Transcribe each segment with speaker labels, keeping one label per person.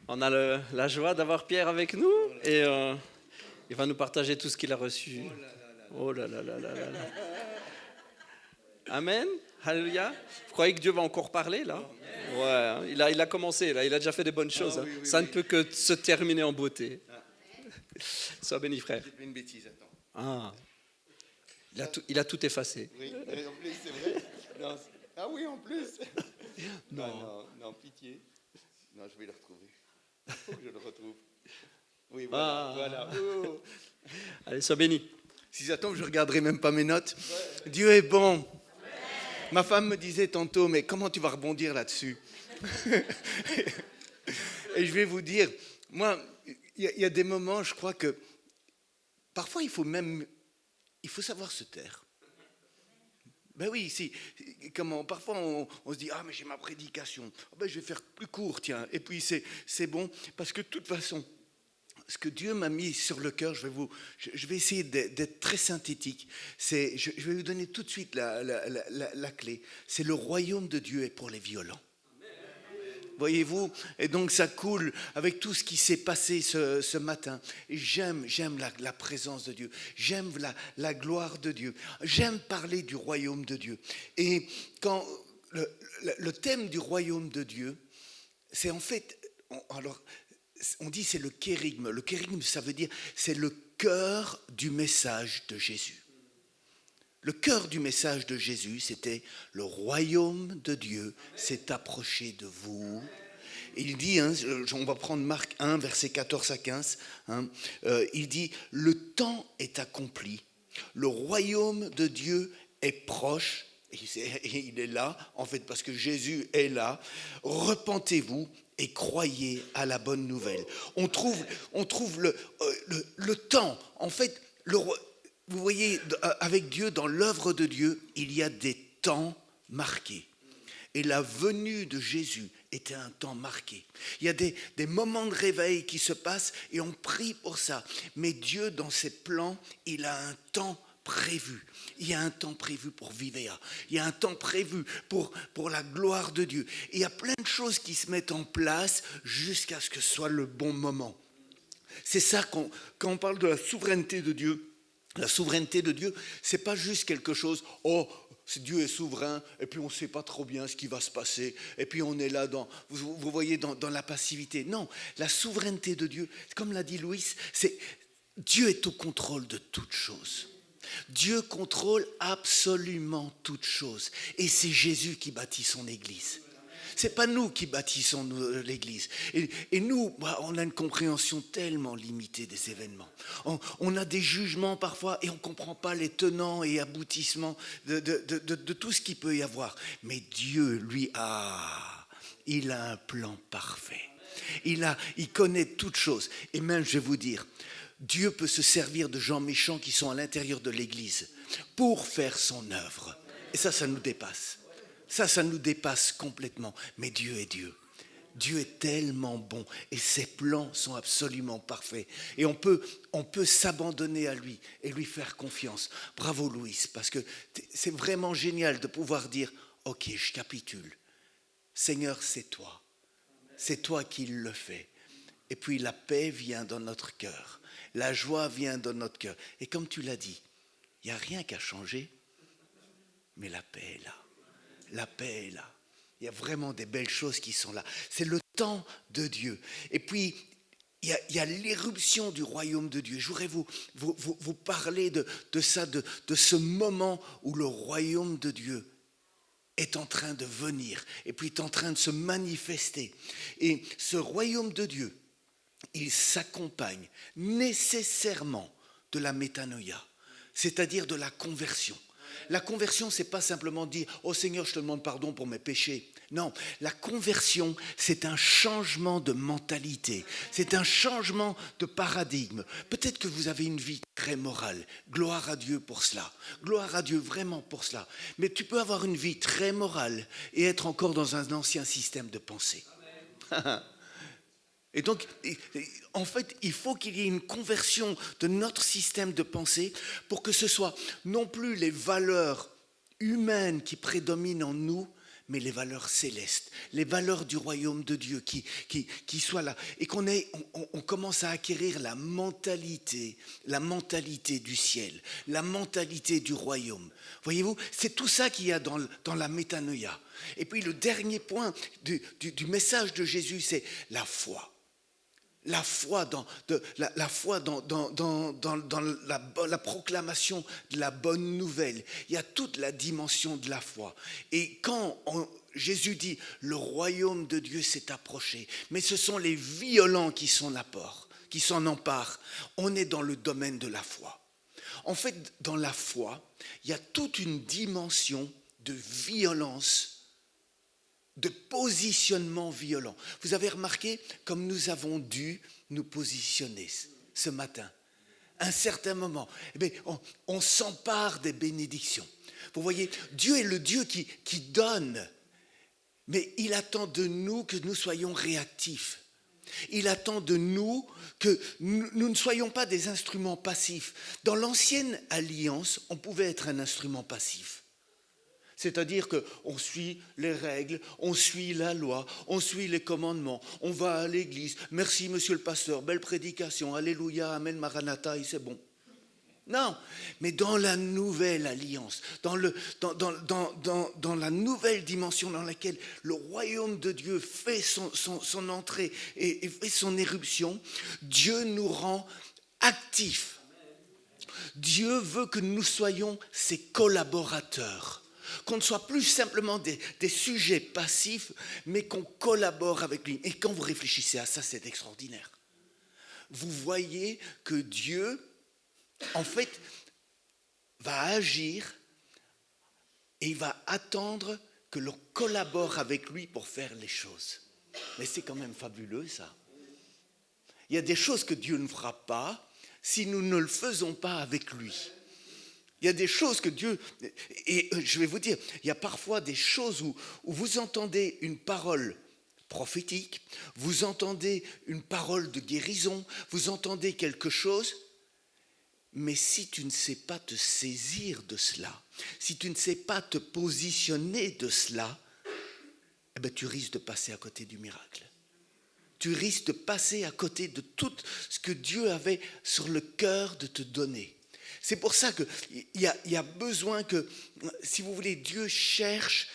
Speaker 1: On a la joie d'avoir Pierre avec nous et il va nous partager tout ce qu'il a reçu. Oh là là là là là là. Amen. Alléluia. Vous croyez que Dieu va encore parler là? Ouais, hein, il a commencé là, il a déjà fait des bonnes choses. Hein. Ça ne peut que se terminer en beauté. Sois béni, frère.
Speaker 2: J'ai fait une bêtise, attends.
Speaker 1: Ah, il a tout effacé.
Speaker 2: Oui, en plus, c'est vrai. Non, ah oui, en plus.
Speaker 1: Non.
Speaker 2: Non, pitié. Non, je vais le retrouver. Il faut que je le retrouve. Oui, voilà. Oh.
Speaker 1: Allez, sois béni.
Speaker 2: Si ça tombe, je ne regarderai même pas mes notes. Dieu est bon. Ma femme me disait tantôt, mais comment tu vas rebondir là-dessus? Et je vais vous dire, moi, il y a des moments, je crois que parfois il faut savoir se taire. Ben oui, si, parfois on se dit, ah mais j'ai ma prédication, ah ben je vais faire plus court, tiens, et puis c'est bon, parce que de toute façon, ce que Dieu m'a mis sur le cœur, je vais essayer d'être très synthétique, je vais vous donner tout de suite la clé, c'est le royaume de Dieu est pour les violents. Voyez-vous, et donc ça coule avec tout ce qui s'est passé ce matin. Et j'aime la présence de Dieu, j'aime la gloire de Dieu, j'aime parler du royaume de Dieu. Et quand le thème du royaume de Dieu, c'est en fait, on dit c'est le kérigme. Le kérigme, ça veut dire c'est le cœur du message de Jésus. Le cœur du message de Jésus, c'était le royaume de Dieu s'est approché de vous. Il dit, on va prendre Marc 1, versets 14 à 15, il dit, le temps est accompli, le royaume de Dieu est proche, et il est là, en fait, parce que Jésus est là, repentez-vous et croyez à la bonne nouvelle. On trouve le temps, en fait, vous voyez, avec Dieu, dans l'œuvre de Dieu, il y a des temps marqués. Et la venue de Jésus était un temps marqué. Il y a des moments de réveil qui se passent et on prie pour ça. Mais Dieu, dans ses plans, il a un temps prévu. Il y a un temps prévu pour Vivea. Il y a un temps prévu pour la gloire de Dieu. Et il y a plein de choses qui se mettent en place jusqu'à ce que ce soit le bon moment. C'est ça quand on parle de la souveraineté de Dieu. La souveraineté de Dieu, c'est pas juste quelque chose, Dieu est souverain, et puis on ne sait pas trop bien ce qui va se passer, et puis on est là, vous voyez, dans la passivité. Non, la souveraineté de Dieu, comme l'a dit Louis, c'est Dieu est au contrôle de toutes choses. Dieu contrôle absolument toutes choses. Et c'est Jésus qui bâtit son Église. C'est pas nous qui bâtissons l'Église. Et nous, on a une compréhension tellement limitée des événements. On a des jugements parfois et on ne comprend pas les tenants et aboutissements de tout ce qu'il peut y avoir. Mais Dieu, lui, il a un plan parfait. Il connaît toutes choses. Et même, je vais vous dire, Dieu peut se servir de gens méchants qui sont à l'intérieur de l'Église pour faire son œuvre. Et ça nous dépasse. Ça nous dépasse complètement. Mais Dieu est Dieu. Dieu est tellement bon et ses plans sont absolument parfaits. Et on peut s'abandonner à lui et lui faire confiance. Bravo Louis, parce que c'est vraiment génial de pouvoir dire « Ok, je capitule. Seigneur, c'est toi. C'est toi qui le fais. » Et puis la paix vient dans notre cœur. La joie vient dans notre cœur. Et comme tu l'as dit, il n'y a rien qu'à changer, mais la paix est là. La paix est là. Il y a vraiment des belles choses qui sont là. C'est le temps de Dieu. Et puis, il y a l'éruption du royaume de Dieu. Je voudrais vous parler de ça, de ce moment où le royaume de Dieu est en train de venir et puis est en train de se manifester. Et ce royaume de Dieu, il s'accompagne nécessairement de la métanoïa, c'est-à-dire de la conversion. La conversion, c'est pas simplement dire « Oh Seigneur, je te demande pardon pour mes péchés ». Non, la conversion, c'est un changement de mentalité, c'est un changement de paradigme. Peut-être que vous avez une vie très morale, gloire à Dieu pour cela, gloire à Dieu vraiment pour cela. Mais tu peux avoir une vie très morale et être encore dans un ancien système de pensée. Et donc, en fait, il faut qu'il y ait une conversion de notre système de pensée pour que ce soit non plus les valeurs humaines qui prédominent en nous, mais les valeurs célestes, les valeurs du royaume de Dieu qui soient là. Et on commence à acquérir la mentalité du ciel, la mentalité du royaume. Voyez-vous, c'est tout ça qu'il y a dans la métanoïa. Et puis le dernier point du message de Jésus, c'est la foi. La foi dans la proclamation de la bonne nouvelle. Il y a toute la dimension de la foi. Et quand Jésus dit « le royaume de Dieu s'est approché », mais ce sont les violents qui s'en emparent. On est dans le domaine de la foi. En fait, dans la foi, il y a toute une dimension de violence, de positionnement violent. Vous avez remarqué comme nous avons dû nous positionner ce matin. À un certain moment, on s'empare des bénédictions. Vous voyez, Dieu est le Dieu qui donne, mais il attend de nous que nous soyons réactifs. Il attend de nous que nous ne soyons pas des instruments passifs. Dans l'ancienne alliance, on pouvait être un instrument passif. C'est-à-dire qu'on suit les règles, on suit la loi, on suit les commandements, on va à l'église. Merci, monsieur le pasteur, belle prédication, alléluia, amen, maranatha, et c'est bon. Non, mais dans la nouvelle alliance, dans la nouvelle dimension dans laquelle le royaume de Dieu fait son entrée et fait son éruption, Dieu nous rend actifs. Dieu veut que nous soyons ses collaborateurs. Qu'on ne soit plus simplement des sujets passifs, mais qu'on collabore avec lui. Et quand vous réfléchissez à ça, c'est extraordinaire. Vous voyez que Dieu, en fait, va agir et il va attendre que l'on collabore avec lui pour faire les choses. Mais c'est quand même fabuleux, ça. Il y a des choses que Dieu ne fera pas si nous ne le faisons pas avec lui. Il y a des choses que Dieu... Et je vais vous dire, il y a parfois des choses où vous entendez une parole prophétique, vous entendez une parole de guérison, vous entendez quelque chose, mais si tu ne sais pas te saisir de cela, si tu ne sais pas te positionner de cela, tu risques de passer à côté du miracle. Tu risques de passer à côté de tout ce que Dieu avait sur le cœur de te donner. C'est pour ça qu'il y a besoin que, si vous voulez, Dieu cherche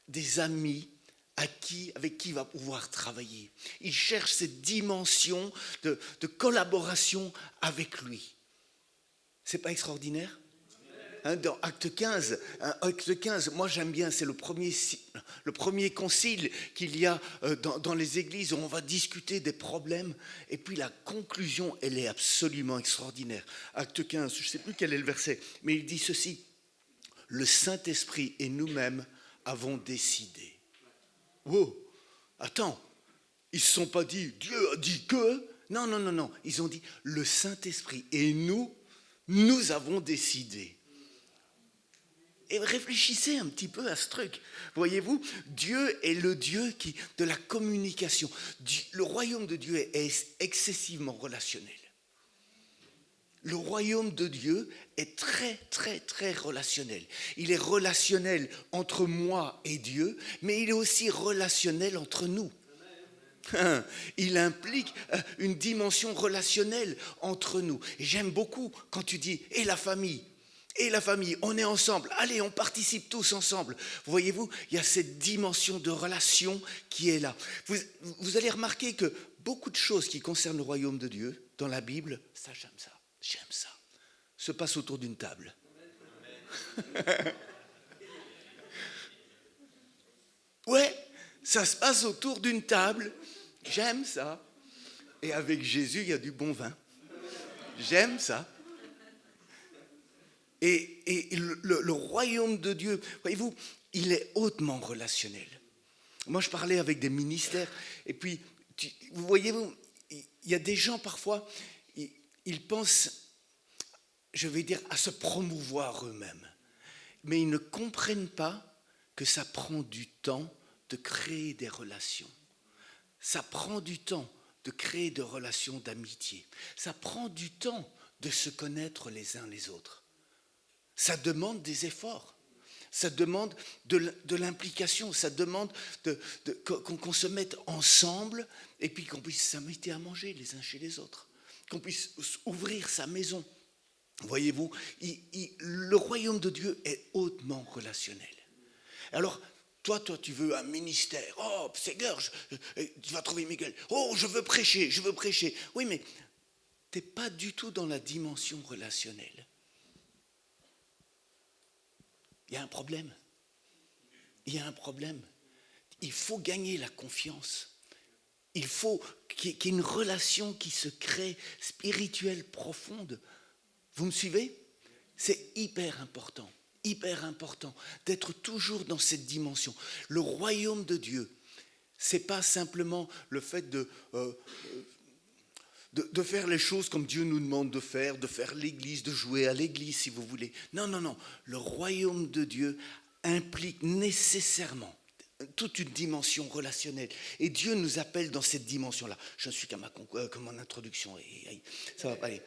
Speaker 2: des amis avec qui il va pouvoir travailler. Il cherche cette dimension de collaboration avec lui. C'est pas extraordinaire ? Dans Acte 15, moi j'aime bien, c'est le premier concile qu'il y a dans les églises où on va discuter des problèmes. Et puis la conclusion, elle est absolument extraordinaire. Acte 15, je ne sais plus quel est le verset, mais il dit ceci. Le Saint-Esprit et nous-mêmes avons décidé. Oh, attends, ils ne se sont pas dit, Dieu a dit que. Non. Ils ont dit, le Saint-Esprit et nous avons décidé. Et réfléchissez un petit peu à ce truc. Voyez-vous, Dieu est le Dieu de la communication. Le royaume de Dieu est excessivement relationnel. Le royaume de Dieu est très, très, très relationnel. Il est relationnel entre moi et Dieu, mais il est aussi relationnel entre nous. Il implique une dimension relationnelle entre nous. Et j'aime beaucoup quand tu dis « et la famille ». Et la famille, on est ensemble, allez, on participe tous ensemble. Voyez-vous, il y a cette dimension de relation qui est là. Vous allez remarquer que beaucoup de choses qui concernent le royaume de Dieu, dans la Bible, ça, j'aime ça, se passent autour d'une table. Ouais, ça se passe autour d'une table, j'aime ça. Et avec Jésus, il y a du bon vin. J'aime ça. Et le royaume de Dieu, voyez-vous, il est hautement relationnel. Moi, je parlais avec des ministères, et puis, vous voyez, il y a des gens, parfois, ils pensent, je vais dire, à se promouvoir eux-mêmes. Mais ils ne comprennent pas que ça prend du temps de créer des relations. Ça prend du temps de créer des relations d'amitié. Ça prend du temps de se connaître les uns les autres. Ça demande des efforts. Ça demande de l'implication, ça demande qu'on se mette ensemble et puis qu'on puisse s'inviter à manger les uns chez les autres, qu'on puisse ouvrir sa maison. Voyez-vous, le royaume de Dieu est hautement relationnel. Alors, toi, tu veux un ministère. Oh, Seigneur, tu vas trouver Miguel. Oh, je veux prêcher. Oui, mais tu n'es pas du tout dans la dimension relationnelle. Il y a un problème. Il faut gagner la confiance. Il faut qu'il y ait une relation qui se crée, spirituelle, profonde. Vous me suivez ? C'est hyper important d'être toujours dans cette dimension. Le royaume de Dieu, c'est pas simplement le fait de faire les choses comme Dieu nous demande de faire l'église, de jouer à l'église si vous voulez. Non. Le royaume de Dieu implique nécessairement toute une dimension relationnelle. Et Dieu nous appelle dans cette dimension-là. Je ne suis qu'à mon introduction. Ça va pas aller.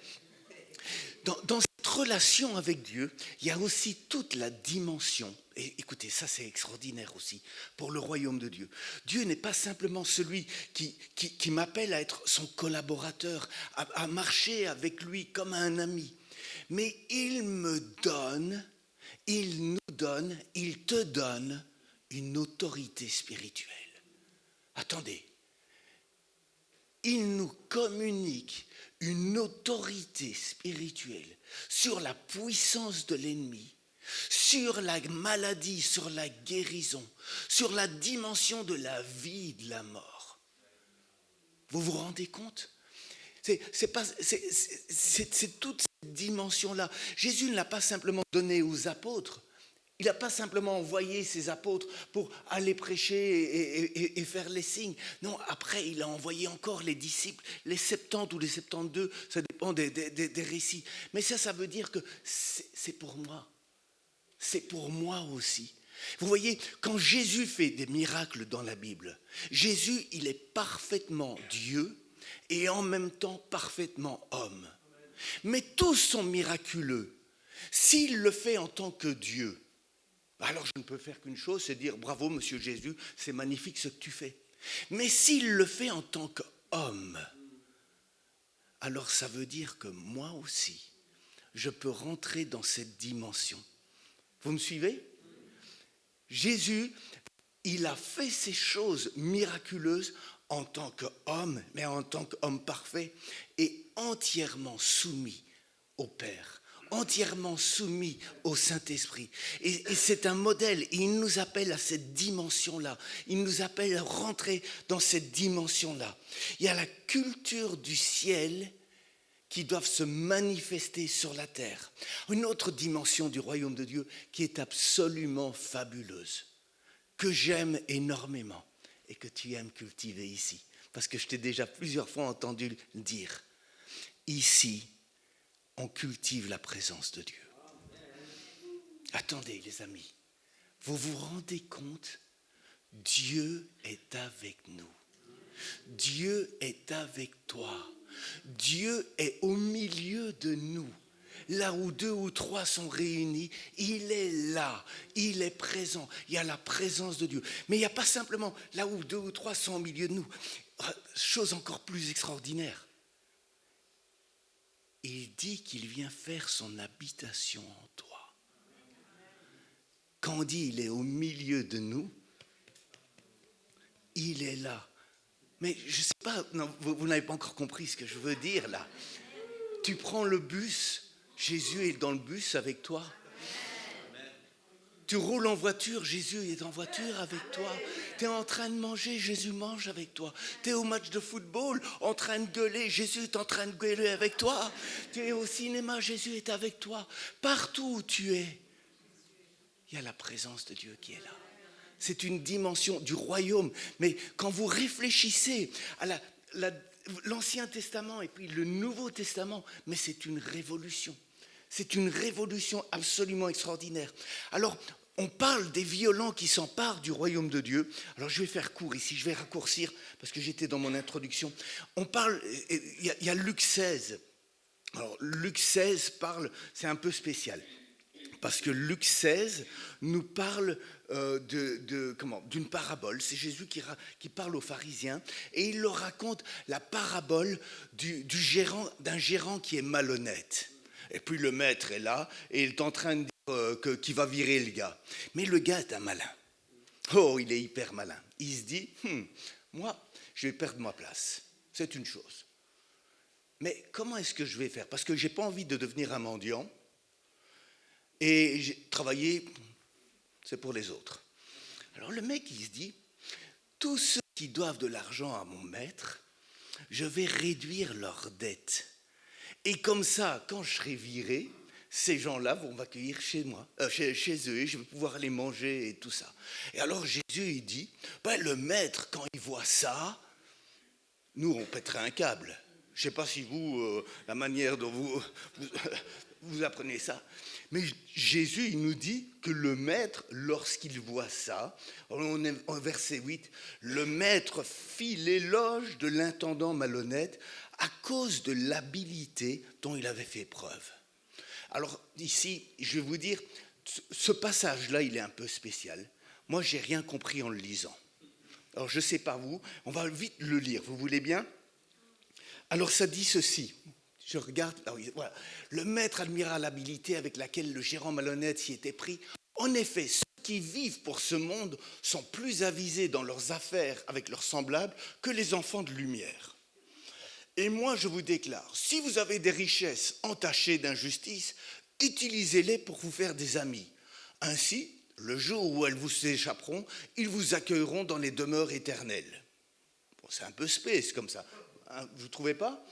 Speaker 2: Dans cette relation avec Dieu, il y a aussi toute la dimension, et écoutez, ça c'est extraordinaire aussi, pour le royaume de Dieu. Dieu n'est pas simplement celui qui m'appelle à être son collaborateur, à marcher avec lui comme un ami, mais il te donne une autorité spirituelle. Attendez, il nous communique une autorité spirituelle sur la puissance de l'ennemi, sur la maladie, sur la guérison, sur la dimension de la vie et de la mort. Vous vous rendez compte ? C'est toute cette dimension-là. Jésus ne l'a pas simplement donné aux apôtres. Il n'a pas simplement envoyé ses apôtres pour aller prêcher et faire les signes. Non, après, il a envoyé encore les disciples, les 70 ou les 72, ça dépend des récits. Mais ça veut dire que c'est pour moi. C'est pour moi aussi. Vous voyez, quand Jésus fait des miracles dans la Bible, Jésus, il est parfaitement Dieu et en même temps parfaitement homme. Mais tous sont miraculeux. S'il le fait en tant que Dieu, alors je ne peux faire qu'une chose, c'est dire bravo Monsieur Jésus, c'est magnifique ce que tu fais. Mais s'il le fait en tant qu'homme, alors ça veut dire que moi aussi, je peux rentrer dans cette dimension. Vous me suivez ? Jésus, il a fait ces choses miraculeuses en tant qu'homme, mais en tant qu'homme parfait et entièrement soumis au Père. Entièrement soumis au Saint-Esprit. Et c'est un modèle. Il nous appelle à cette dimension-là. Il nous appelle à rentrer dans cette dimension-là. Il y a la culture du ciel qui doivent se manifester sur la terre. Une autre dimension du royaume de Dieu qui est absolument fabuleuse, que j'aime énormément et que tu aimes cultiver ici. Parce que je t'ai déjà plusieurs fois entendu le dire. Ici, on cultive la présence de Dieu. Attendez les amis, vous vous rendez compte ? Dieu est avec nous. Dieu est avec toi. Dieu est au milieu de nous. Là où 2 ou 3 sont réunis, il est là, il est présent. Il y a la présence de Dieu. Mais il n'y a pas simplement là où 2 ou 3 sont au milieu de nous. Chose encore plus extraordinaire. Il dit qu'il vient faire son habitation en toi. Quand on dit il est au milieu de nous, il est là. Mais je ne sais pas, non, vous n'avez pas encore compris ce que je veux dire là. Tu prends le bus, Jésus est dans le bus avec toi. Tu roules en voiture, Jésus est en voiture avec toi. Tu es en train de manger, Jésus mange avec toi. Tu es au match de football en train de gueuler, Jésus est en train de gueuler avec toi. Tu es au cinéma, Jésus est avec toi. Partout où tu es, il y a la présence de Dieu qui est là. C'est une dimension du royaume. Mais quand vous réfléchissez à l'Ancien Testament et puis le Nouveau Testament, mais c'est une révolution. C'est une révolution absolument extraordinaire. Alors, on parle des violents qui s'emparent du royaume de Dieu. Alors, je vais faire court ici, je vais raccourcir parce que j'étais dans mon introduction. On parle, il y a Luc 16. Alors, Luc 16 parle, c'est un peu spécial. Parce que Luc 16 nous parle d'une parabole. C'est Jésus qui parle aux pharisiens et il leur raconte la parabole d'un gérant qui est malhonnête. Et puis le maître est là et il est en train de dire qu'il va virer le gars. Mais le gars est un malin. Oh, il est hyper malin. Il se dit, moi, je vais perdre ma place. C'est une chose. Mais comment est-ce que je vais faire? Parce que je n'ai pas envie de devenir un mendiant. Et travailler, c'est pour les autres. Alors le mec, il se dit, tous ceux qui doivent de l'argent à mon maître, je vais réduire leurs dettes. Et comme ça, quand je serai viré, ces gens-là vont m'accueillir chez moi, chez eux, et je vais pouvoir les manger et tout ça. Et alors Jésus, il dit, le maître, quand il voit ça, nous, on pèterait un câble. Je ne sais pas si vous, la manière dont vous apprenez ça. Mais Jésus, il nous dit que le maître, lorsqu'il voit ça, on est en verset 8, le maître fit l'éloge de l'intendant malhonnête à cause de l'habileté dont il avait fait preuve. Alors ici, je vais vous dire, ce passage-là, il est un peu spécial. Moi, je n'ai rien compris en le lisant. Alors je ne sais pas vous, on va vite le lire, vous voulez bien? Alors ça dit ceci. Je regarde, voilà. Le maître admira l'habileté avec laquelle le gérant malhonnête s'y était pris. En effet, ceux qui vivent pour ce monde sont plus avisés dans leurs affaires avec leurs semblables que les enfants de lumière. Et moi, je vous déclare, si vous avez des richesses entachées d'injustice, utilisez-les pour vous faire des amis. Ainsi, le jour où elles vous échapperont, ils vous accueilleront dans les demeures éternelles. Bon, c'est un peu space comme ça, hein, vous ne trouvez pas ?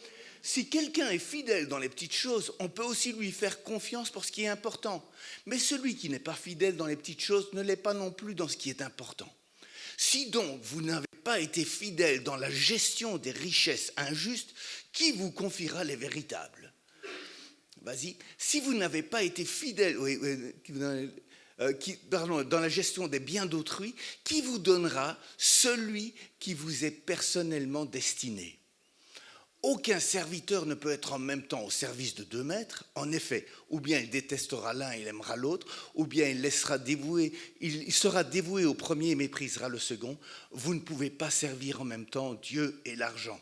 Speaker 2: Si quelqu'un est fidèle dans les petites choses, on peut aussi lui faire confiance pour ce qui est important. Mais celui qui n'est pas fidèle dans les petites choses ne l'est pas non plus dans ce qui est important. Si donc vous n'avez pas été fidèle dans la gestion des richesses injustes, qui vous confiera les véritables? Vas-y. Si vous n'avez pas été fidèle dans la gestion des biens d'autrui, qui vous donnera celui qui vous est personnellement destiné? Aucun serviteur ne peut être en même temps au service de deux maîtres. En effet, ou bien il détestera l'un et il aimera l'autre, ou bien il sera dévoué au premier et méprisera le second. Vous ne pouvez pas servir en même temps Dieu et l'argent.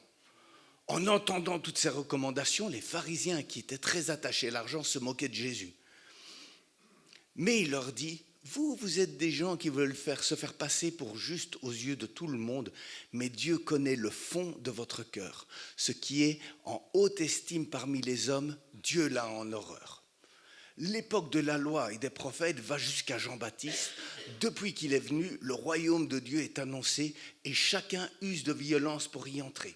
Speaker 2: En entendant toutes ces recommandations, les pharisiens qui étaient très attachés à l'argent se moquaient de Jésus. Mais il leur dit, vous êtes des gens qui veulent se faire passer pour justes aux yeux de tout le monde, mais Dieu connaît le fond de votre cœur. Ce qui est en haute estime parmi les hommes, Dieu l'a en horreur. L'époque de la loi et des prophètes va jusqu'à Jean-Baptiste. Depuis qu'il est venu, le royaume de Dieu est annoncé et chacun use de violence pour y entrer.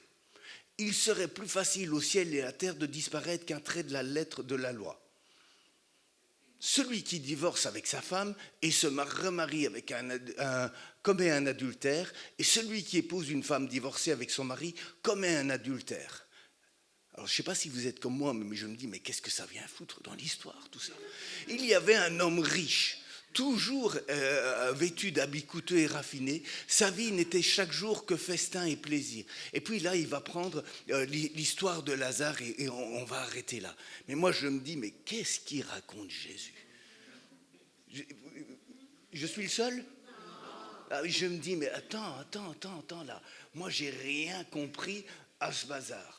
Speaker 2: Il serait plus facile au ciel et à la terre de disparaître qu'un trait de la lettre de la loi. Celui qui divorce avec sa femme et se remarie avec commet un adultère, et celui qui épouse une femme divorcée avec son mari commet un adultère. Alors je ne sais pas si vous êtes comme moi, mais je me dis, mais qu'est-ce que ça vient foutre dans l'histoire, tout ça? Il y avait un homme riche, toujours vêtu d'habits coûteux et raffinés. Sa vie n'était chaque jour que festin et plaisir. Et puis là, il va prendre l'histoire de Lazare et on va arrêter là. Mais moi, je me dis, mais qu'est-ce qu'il raconte Jésus? Je suis le seul? Ah, je me dis, mais attends là. Moi, j'ai rien compris à ce bazar.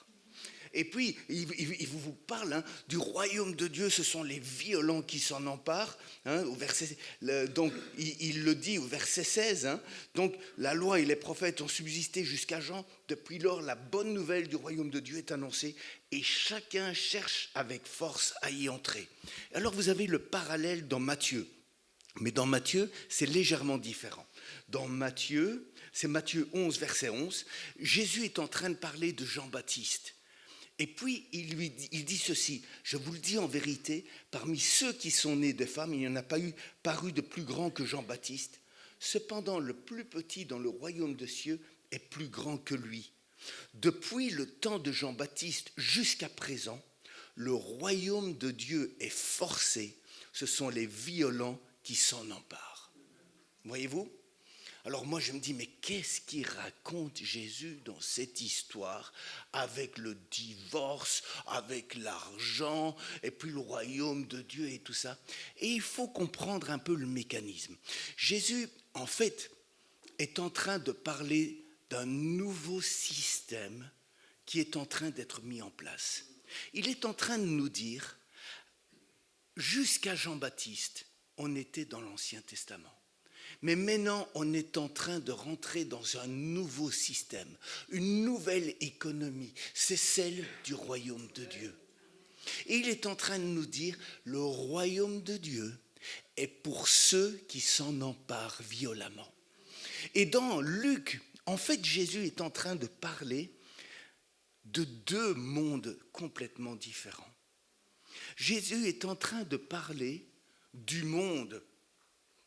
Speaker 2: Et puis, il vous parle du royaume de Dieu, ce sont les violents qui s'en emparent. Donc, il le dit au verset 16. Donc, la loi et les prophètes ont subsisté jusqu'à Jean. Depuis lors, la bonne nouvelle du royaume de Dieu est annoncée et chacun cherche avec force à y entrer. Alors, vous avez le parallèle dans Matthieu. Mais dans Matthieu, c'est légèrement différent. Dans Matthieu, c'est Matthieu 11, verset 11, Jésus est en train de parler de Jean-Baptiste. Et puis, il dit ceci, je vous le dis en vérité, parmi ceux qui sont nés de femmes, il n'y en a pas eu paru de plus grand que Jean-Baptiste. Cependant, le plus petit dans le royaume des cieux est plus grand que lui. Depuis le temps de Jean-Baptiste jusqu'à présent, le royaume de Dieu est forcé. Ce sont les violents qui s'en emparent. Voyez-vous ? Alors moi je me dis, mais qu'est-ce qu'il raconte Jésus dans cette histoire avec le divorce, avec l'argent, et puis le royaume de Dieu et tout ça. Et il faut comprendre un peu le mécanisme. Jésus, en fait, est en train de parler d'un nouveau système qui est en train d'être mis en place. Il est en train de nous dire, jusqu'à Jean-Baptiste, on était dans l'Ancien Testament. Mais maintenant, on est en train de rentrer dans un nouveau système, une nouvelle économie. C'est celle du royaume de Dieu. Et il est en train de nous dire, le royaume de Dieu est pour ceux qui s'en emparent violemment. Et dans Luc, en fait, Jésus est en train de parler de deux mondes complètement différents. Jésus est en train de parler du monde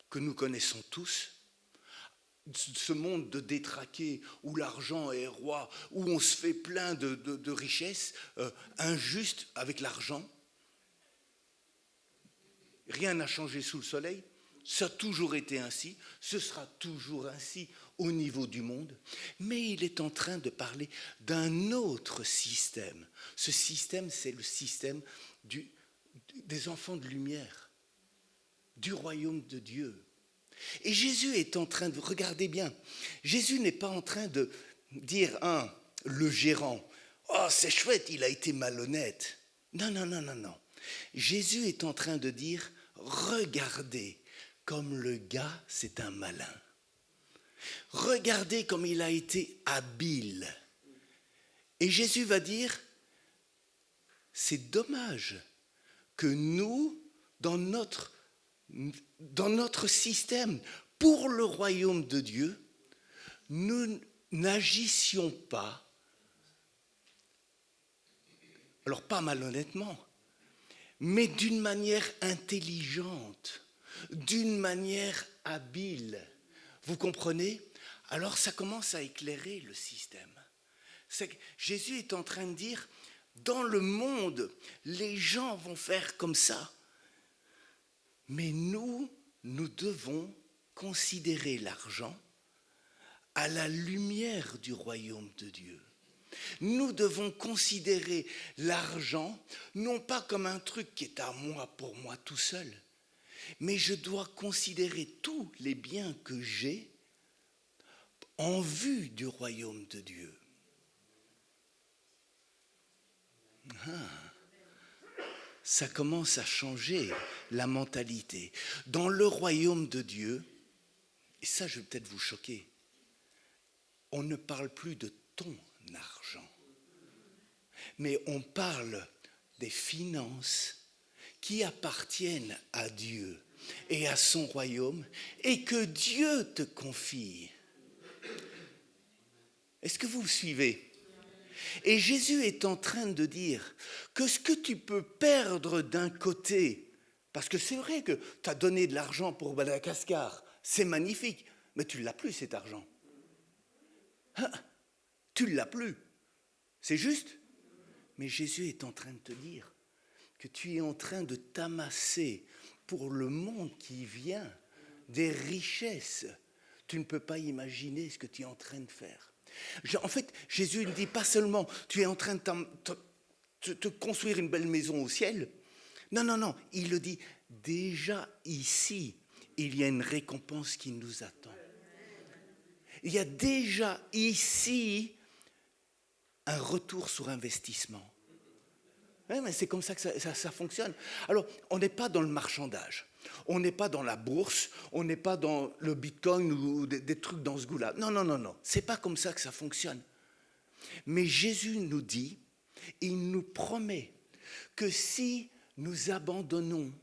Speaker 2: que nous connaissons tous, ce monde de détraqués où l'argent est roi, où on se fait plein de richesses injustes avec l'argent. Rien n'a changé sous le soleil, ça a toujours été ainsi, ce sera toujours ainsi au niveau du monde. Mais il est en train de parler d'un autre système. Ce système, c'est le système des enfants de lumière, du royaume de Dieu. Et Jésus est en train de, regardez bien, Jésus n'est pas en train de dire, le gérant, oh c'est chouette, il a été malhonnête. Non, non, non, non, non. Jésus est en train de dire, regardez comme le gars, c'est un malin. Regardez comme il a été habile. Et Jésus va dire, c'est dommage que nous, dans notre système, pour le royaume de Dieu, nous n'agissions pas, alors pas malhonnêtement, mais d'une manière intelligente, d'une manière habile. Vous comprenez? Alors ça commence à éclairer le système. Jésus est en train de dire, dans le monde, les gens vont faire comme ça. Mais nous devons considérer l'argent à la lumière du royaume de Dieu. Nous devons considérer l'argent non pas comme un truc qui est à moi, pour moi tout seul, mais je dois considérer tous les biens que j'ai en vue du royaume de Dieu. Ça commence à changer la mentalité. Dans le royaume de Dieu, et ça je vais peut-être vous choquer, on ne parle plus de ton argent, mais on parle des finances qui appartiennent à Dieu et à son royaume et que Dieu te confie. Est-ce que vous me suivez ? Et Jésus est en train de dire que ce que tu peux perdre d'un côté, parce que c'est vrai que tu as donné de l'argent pour Madagascar, c'est magnifique, mais tu ne l'as plus cet argent. Tu ne l'as plus. C'est juste. Mais Jésus est en train de te dire que tu es en train de t'amasser pour le monde qui vient des richesses. Tu ne peux pas imaginer ce que tu es en train de faire. En fait, Jésus ne dit pas seulement tu es en train de te construire une belle maison au ciel. Non, non, non. Il le dit déjà ici, il y a une récompense qui nous attend. Il y a déjà ici un retour sur investissement. Ouais, mais c'est comme ça que ça fonctionne. Alors, on n'est pas dans le marchandage. On n'est pas dans la bourse, on n'est pas dans le bitcoin ou des trucs dans ce goût-là. Non, non, non, non. C'est pas comme ça que ça fonctionne. Mais Jésus nous dit, il nous promet que si nous abandonnons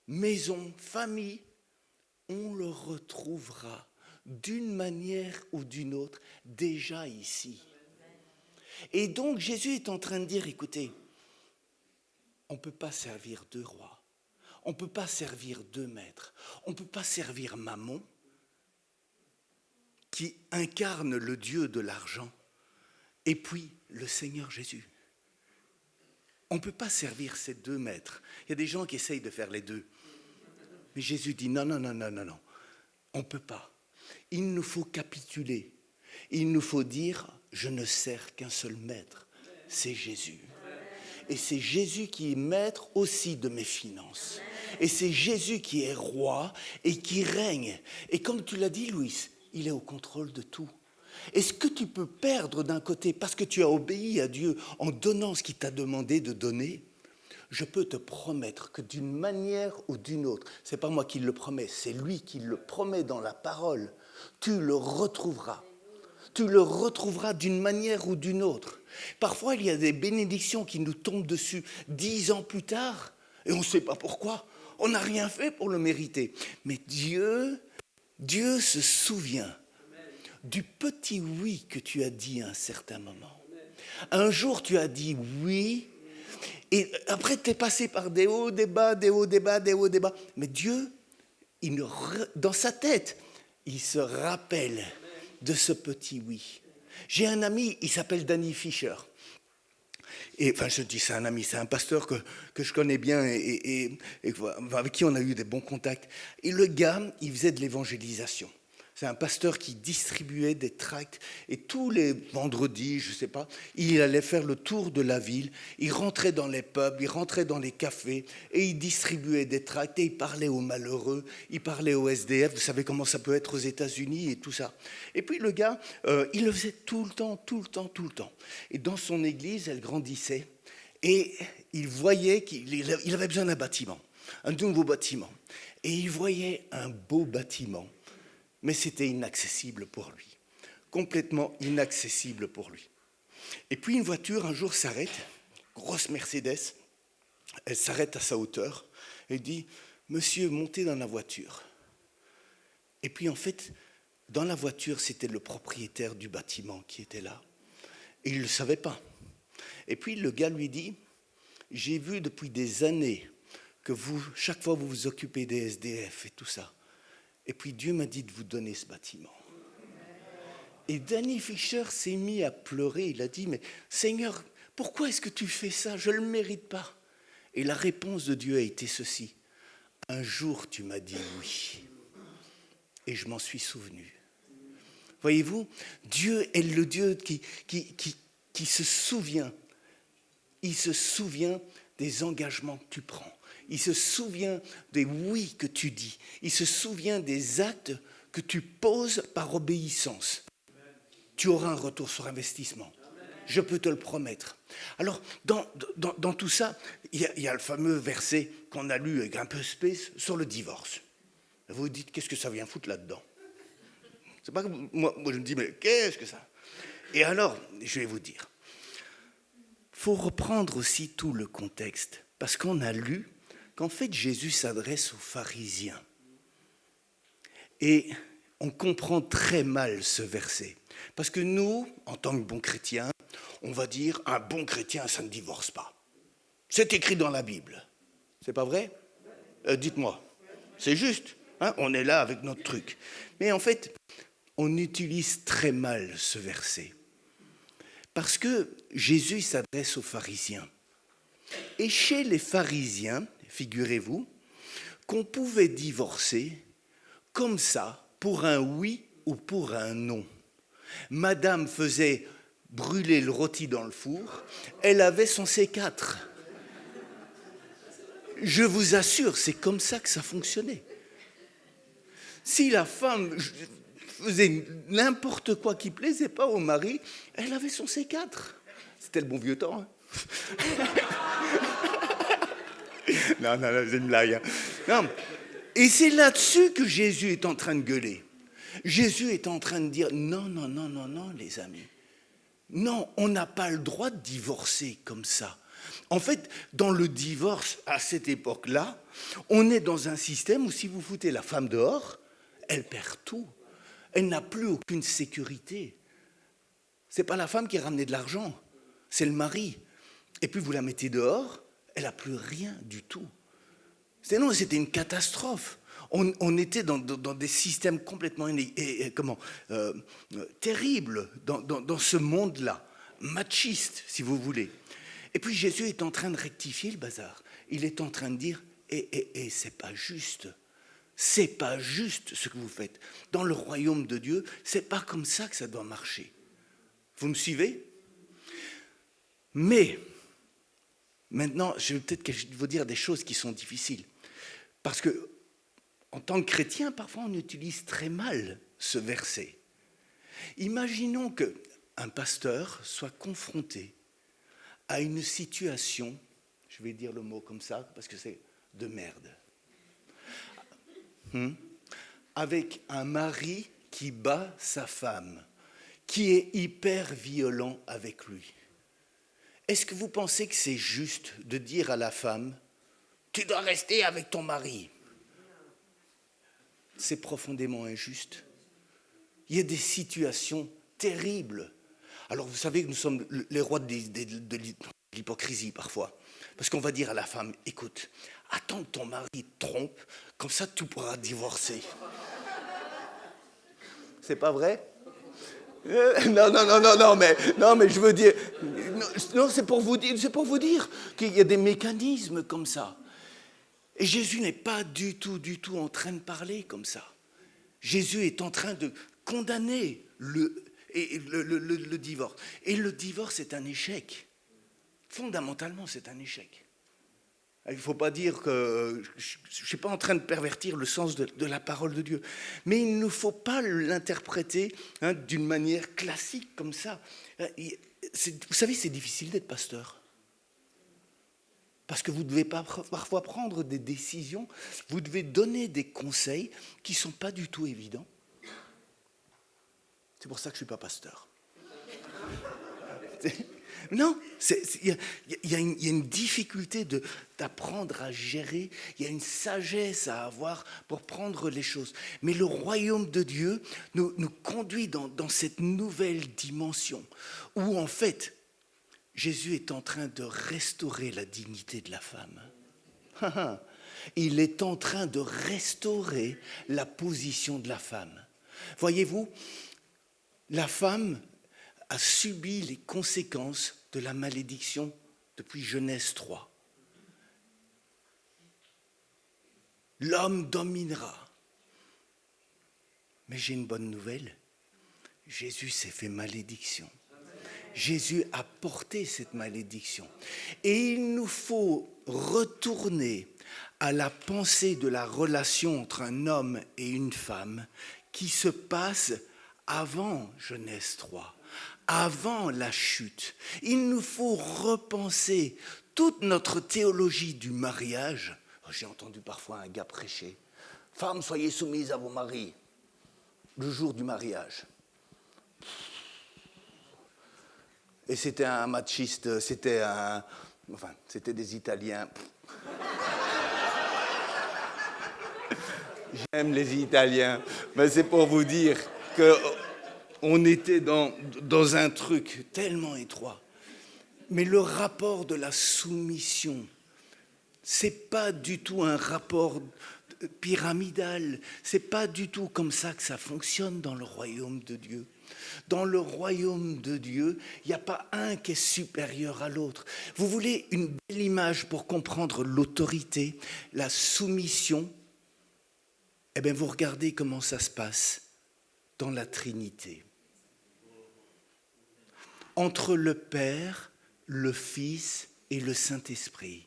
Speaker 2: maison, famille, on le retrouvera d'une manière ou d'une autre déjà ici. Et donc Jésus est en train de dire, écoutez, on ne peut pas servir deux rois. On ne peut pas servir deux maîtres. On ne peut pas servir Mammon, qui incarne le Dieu de l'argent, et puis le Seigneur Jésus. On ne peut pas servir ces deux maîtres. Il y a des gens qui essayent de faire les deux. Mais Jésus dit non, non, non, non, non, non. On ne peut pas. il nous faut capituler. Il nous faut dire, je ne sers qu'un seul maître, c'est Jésus. Et c'est Jésus qui est maître aussi de mes finances. Et c'est Jésus qui est roi et qui règne. Et comme tu l'as dit, Louis, il est au contrôle de tout. Et ce que tu peux perdre d'un côté parce que tu as obéi à Dieu en donnant ce qu'il t'a demandé de donner, je peux te promettre que d'une manière ou d'une autre, c'est pas moi qui le promets, c'est lui qui le promet dans la parole, tu le retrouveras. Tu le retrouveras d'une manière ou d'une autre. Parfois, il y a des bénédictions qui nous tombent dessus 10 ans plus tard et on ne sait pas pourquoi. On n'a rien fait pour le mériter. Mais Dieu se souvient du petit oui que tu as dit à un certain moment. Un jour, tu as dit oui. Et après, tu es passé par des hauts, des bas, des hauts, des bas, des hauts, des bas. Mais Dieu, dans sa tête, il se rappelle de ce petit oui. J'ai un ami, il s'appelle Danny Fisher. Et, enfin, je dis c'est un ami, c'est un pasteur que je connais bien et avec qui on a eu des bons contacts. Et le gars, il faisait de l'évangélisation. C'est un pasteur qui distribuait des tracts et tous les vendredis, je ne sais pas, il allait faire le tour de la ville, il rentrait dans les pubs, il rentrait dans les cafés et il distribuait des tracts et il parlait aux malheureux, il parlait aux SDF, vous savez comment ça peut être aux États-Unis et tout ça. Et puis le gars, il le faisait tout le temps. Et dans son église, elle grandissait et il voyait qu'il avait besoin d'un bâtiment, un nouveau bâtiment. Et il voyait un beau bâtiment. Mais c'était inaccessible pour lui, complètement inaccessible pour lui. Et puis une voiture un jour s'arrête, grosse Mercedes, elle s'arrête à sa hauteur, elle dit « Monsieur, montez dans la voiture ». Et puis en fait, dans la voiture, c'était le propriétaire du bâtiment qui était là. Et il ne le savait pas. Et puis le gars lui dit « J'ai vu depuis des années que chaque fois vous vous occupez des SDF et tout ça. Et puis Dieu m'a dit de vous donner ce bâtiment. » Et Danny Fisher s'est mis à pleurer. Il a dit, mais Seigneur, pourquoi est-ce que tu fais ça? Je ne le mérite pas. Et la réponse de Dieu a été ceci. Un jour, tu m'as dit oui. Et je m'en suis souvenu. Voyez-vous, Dieu est le Dieu qui se souvient. Il se souvient des engagements que tu prends. Il se souvient des oui que tu dis. Il se souvient des actes que tu poses par obéissance. Tu auras un retour sur investissement. Je peux te le promettre. Alors, dans tout ça, il y a le fameux verset qu'on a lu avec un peu space sur le divorce. Vous vous dites, qu'est-ce que ça vient foutre là-dedans? C'est pas que moi, je me dis, mais qu'est-ce que ça? Et alors, je vais vous dire, il faut reprendre aussi tout le contexte. Parce qu'on a lu qu'en fait, Jésus s'adresse aux pharisiens. Et on comprend très mal ce verset. Parce que nous, en tant que bons chrétiens, on va dire, un bon chrétien, ça ne divorce pas. C'est écrit dans la Bible. C'est pas vrai? Dites-moi. C'est juste. Hein, on est là avec notre truc. Mais en fait, on utilise très mal ce verset. Parce que Jésus s'adresse aux pharisiens. Et chez les pharisiens, figurez-vous, qu'on pouvait divorcer comme ça, pour un oui ou pour un non. Madame faisait brûler le rôti dans le four, elle avait son C4. Je vous assure, c'est comme ça que ça fonctionnait. Si la femme faisait n'importe quoi qui ne plaisait pas au mari, elle avait son C4. C'était le bon vieux temps. Hein. Non, c'est une blague. Hein. Non. Et c'est là-dessus que Jésus est en train de gueuler. Jésus est en train de dire, non, les amis. Non, on n'a pas le droit de divorcer comme ça. En fait, dans le divorce, à cette époque-là, on est dans un système où si vous foutez la femme dehors, elle perd tout. Elle n'a plus aucune sécurité. C'est pas la femme qui a ramené de l'argent, c'est le mari. Et puis vous la mettez dehors, elle n'a plus rien du tout. C'était une catastrophe. On était dans des systèmes complètement terribles dans ce monde-là, machiste, si vous voulez. Et puis Jésus est en train de rectifier le bazar. Il est en train de dire, c'est pas juste. c'est pas juste ce que vous faites. Dans le royaume de Dieu, c'est pas comme ça que ça doit marcher. Vous me suivez? Mais, maintenant, je vais peut-être vous dire des choses qui sont difficiles. Parce que, en tant que chrétien, parfois on utilise très mal ce verset. Imaginons qu'un pasteur soit confronté à une situation, je vais dire le mot comme ça, parce que c'est de merde. Avec un mari qui bat sa femme, qui est hyper violent avec lui. Est-ce que vous pensez que c'est juste de dire à la femme « Tu dois rester avec ton mari » ? C'est profondément injuste. Il y a des situations terribles. Alors vous savez que nous sommes les rois de l'hypocrisie parfois. Parce qu'on va dire à la femme « Écoute, attends que ton mari te trompe, comme ça tu pourras divorcer. » C'est pas vrai ? Non, mais je veux dire, non, c'est pour vous dire qu'il y a des mécanismes comme ça. Et Jésus n'est pas du tout en train de parler comme ça. Jésus est en train de condamner le divorce. Et le divorce est un échec. Fondamentalement, c'est un échec. Il ne faut pas dire que je ne suis pas en train de pervertir le sens de la parole de Dieu. Mais il ne faut pas l'interpréter d'une manière classique comme ça. Vous savez, c'est difficile d'être pasteur. Parce que vous devez parfois prendre des décisions, vous devez donner des conseils qui ne sont pas du tout évidents. C'est pour ça que je ne suis pas pasteur. Non, il y a une difficulté d'apprendre à gérer, il y a une sagesse à avoir pour prendre les choses. Mais le royaume de Dieu nous conduit dans cette nouvelle dimension où en fait, Jésus est en train de restaurer la dignité de la femme. Il est en train de restaurer la position de la femme. Voyez-vous, la femme a subi les conséquences de la malédiction depuis Genèse 3. L'homme dominera. Mais j'ai une bonne nouvelle. Jésus s'est fait malédiction. Jésus a porté cette malédiction. Et il nous faut retourner à la pensée de la relation entre un homme et une femme qui se passe avant Genèse 3, avant la chute. Il nous faut repenser toute notre théologie du mariage. J'ai entendu parfois un gars prêcher. « Femmes, soyez soumises à vos maris. » Le jour du mariage. Et c'était un machiste, c'était des Italiens. J'aime les Italiens, mais c'est pour vous dire qu'on était dans un truc tellement étroit. Mais le rapport de la soumission, c'est pas du tout un rapport pyramidal, c'est pas du tout comme ça que ça fonctionne dans le royaume de Dieu. Dans le royaume de Dieu, il n'y a pas un qui est supérieur à l'autre. Vous voulez une belle image pour comprendre l'autorité, la soumission? Eh bien, vous regardez comment ça se passe dans la Trinité. Entre le Père, le Fils et le Saint-Esprit.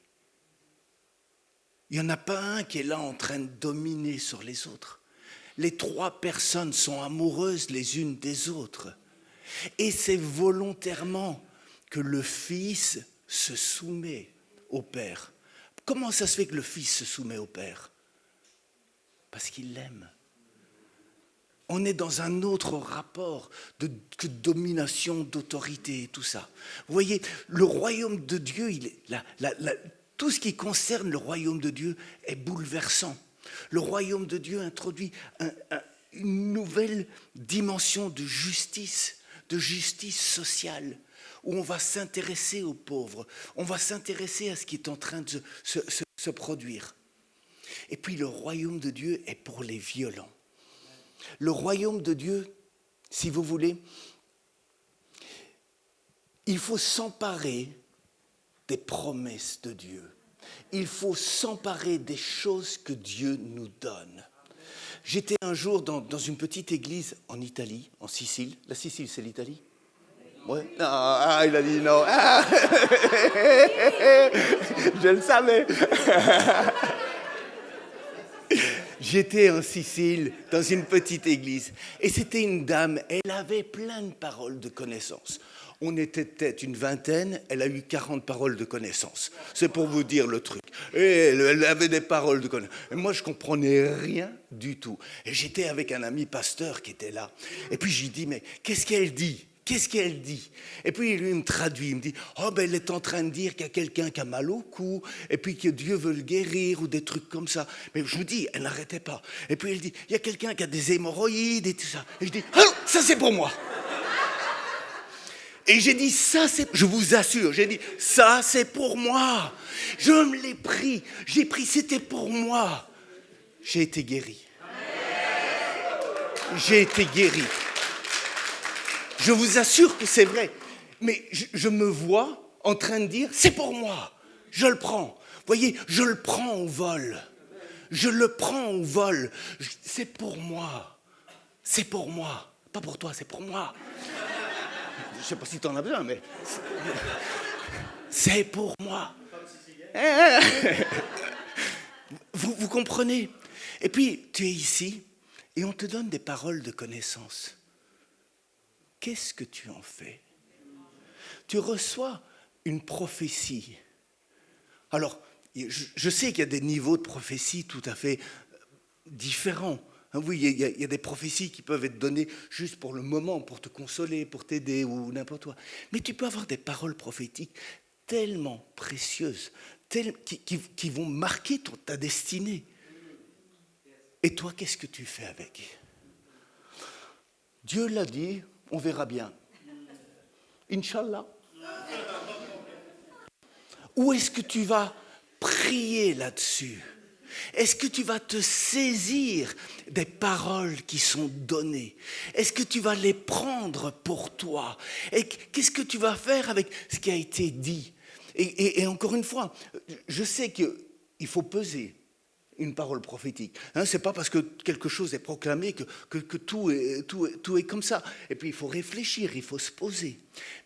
Speaker 2: Il n'y en a pas un qui est là en train de dominer sur les autres. Les trois personnes sont amoureuses les unes des autres. Et c'est volontairement que le Fils se soumet au Père. Comment ça se fait que le Fils se soumet au Père? Parce qu'il l'aime. On est dans un autre rapport de domination, d'autorité et tout ça. Vous voyez, le royaume de Dieu, tout ce qui concerne le royaume de Dieu est bouleversant. Le royaume de Dieu introduit une nouvelle dimension de justice sociale, où on va s'intéresser aux pauvres, on va s'intéresser à ce qui est en train de se produire. Et puis le royaume de Dieu est pour les violents. Le royaume de Dieu, si vous voulez, il faut s'emparer des promesses de Dieu. Il faut s'emparer des choses que Dieu nous donne. J'étais un jour dans une petite église en Italie, en Sicile. La Sicile, c'est l'Italie? Ouais. Non, ah, il a dit non. Ah. Je le savais. J'étais en Sicile, dans une petite église. Et c'était une dame, elle avait plein de paroles de connaissance. On était peut-être une vingtaine, elle a eu 40 paroles de connaissance. C'est pour vous dire le truc. Et elle avait des paroles de connaissance. Et moi, je comprenais rien du tout. Et j'étais avec un ami pasteur qui était là. Et puis, j'ai dit, mais qu'est-ce qu'elle dit? Qu'est-ce qu'elle dit? Et puis lui, il me traduit, il me dit, oh ben elle est en train de dire qu'il y a quelqu'un qui a mal au cou, et puis que Dieu veut le guérir, ou des trucs comme ça. Mais je vous dis, elle n'arrêtait pas. Et puis elle dit, il y a quelqu'un qui a des hémorroïdes et tout ça. Et je dis, ah, ça c'est pour moi. Et j'ai dit, ça c'est, je vous assure, j'ai dit, ça c'est pour moi. Je me l'ai pris, j'ai pris, c'était pour moi. J'ai été guéri. J'ai été guéri. Je vous assure que c'est vrai. Mais je me vois en train de dire, c'est pour moi. Je le prends. Vous voyez, je le prends au vol. Je le prends au vol. C'est pour moi. C'est pour moi. Pas pour toi, c'est pour moi. Je ne sais pas si tu en as besoin, mais... C'est pour moi. Vous comprenez? Et puis, tu es ici et on te donne des paroles de connaissance. Qu'est-ce que tu en fais? Tu reçois une prophétie. Alors, je sais qu'il y a des niveaux de prophétie tout à fait différents. Oui, il y a des prophéties qui peuvent être données juste pour le moment, pour te consoler, pour t'aider ou n'importe quoi. Mais tu peux avoir des paroles prophétiques tellement précieuses, qui vont marquer ta destinée. Et toi, qu'est-ce que tu fais avec? Dieu l'a dit, on verra bien. Inch'Allah. Ou est-ce que tu vas prier là-dessus? Est-ce que tu vas te saisir des paroles qui sont données? Est-ce que tu vas les prendre pour toi? Et qu'est-ce que tu vas faire avec ce qui a été dit? Et encore une fois, je sais qu'il faut peser une parole prophétique. C'est pas parce que quelque chose est proclamé que tout est comme ça. Et puis il faut réfléchir, il faut se poser.